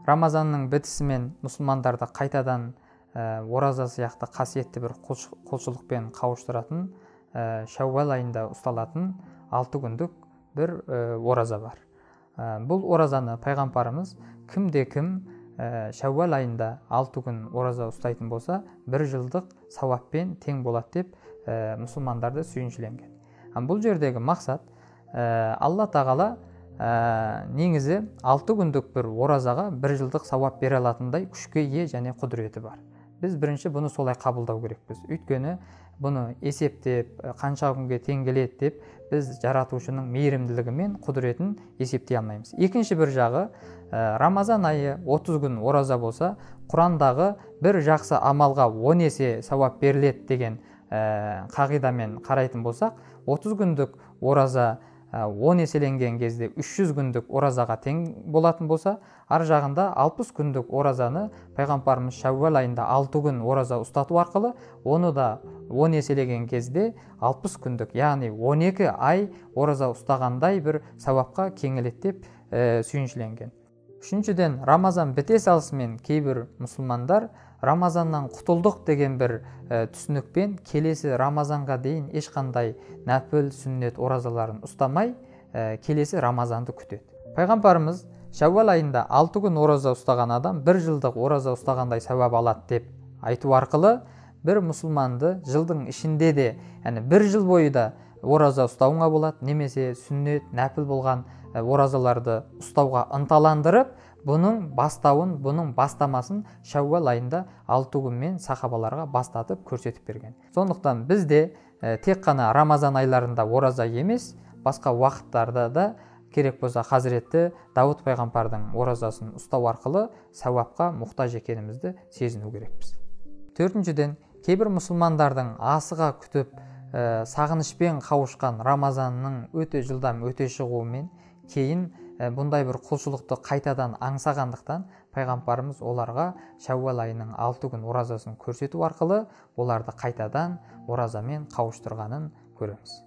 Рамазанның бітісімен мұсылмандарды қайтадан ораза сияқты қасиетті бір құлшылықпен қауыштыратын Шәуәл айында ұсталатын 6 күндік бір ораза бар. Бұл оразаны пайғамбарымыз кімде-кім Шәуәл айында 6 күн ораза ұстайтын болса, 1 жылдық сауаппен тең болады деп мұсылмандарды сүйіншіленген. Бұл жердегі мақсат, Алла тағала негізі 6 күндік бір оразаға 1 жылдық сауап бере алатындай күшке ие және құдіреті бар. Біз бірінші бұны солай қабылдау керекпіз. Өйткені бұны есептеп, қанша күнге тең келеді деп біз жаратушының мейірімділігі мен құдіретін есептей алмаймыз. Екінші бір жағы, Рамазан айы 30 күн ораза болса, Құрандағы бір жақсы амалға 10 есе сауап беріледі деген қағидамен қарайтын болсақ, 30 күндік ораза 10 еселенген кезде 300 күндік оразаға тең болатын болса, ар жағында 60 күндік оразаны пайғамбарымыз Шәуәл айында 6 күн ораза ұстату арқылы, оны да 10 еселеген кезде 60 күндік, яғни 12 ай ораза ұстағандай бір сауапқа кеңеледі деп сүйіншіленген. Үшіншіден, Рамазан біте салысымен кейбір мұсылмандар Рамазаннан құтылдық деген бір түсінікпен келесі Рамазанға дейін ешқандай нәпіл, сүннет оразаларын ұстамай, келесі Рамазанды күтеді. Пайғамбарымыз Шәуәл айында 6 күн ораза ұстаған адам 1 жылдық ораза ұстағандай сауап алады деп айту арқылы, бір мұсылманды жылдың ішінде де, яғни 1 жыл бойы да ораза ұстауға болады, немесе сүннет, нәпіл болған оразаларды ұстауға ынталандырып, бұның бастауын, бұның бастамасын Шәуәл айында 6 күнмен сахабаларға бастатып көрсетіп берген. Сондықтан біз де тек қана Рамазан айларында ораза емес, басқа уақыттарда да керек болса Хазіреті Дауд пайғамбардың оразасын ұстау арқылы сауапқа мұқтаж екенімізді сезіну керекпіз. Төртіншіден, кейбір мұсылмандардың асыға күтіп, сағынышпен қауышқан Рамазанның өте жылдам өте шығуымен кейін бұндай бір құлшылықты қайтадан аңсағандықтан пайғамбарымыз оларға Шәуәл айының 6 күн оразасын көрсету арқылы оларды қайтадан оразамен қауыштырғанын көреміз.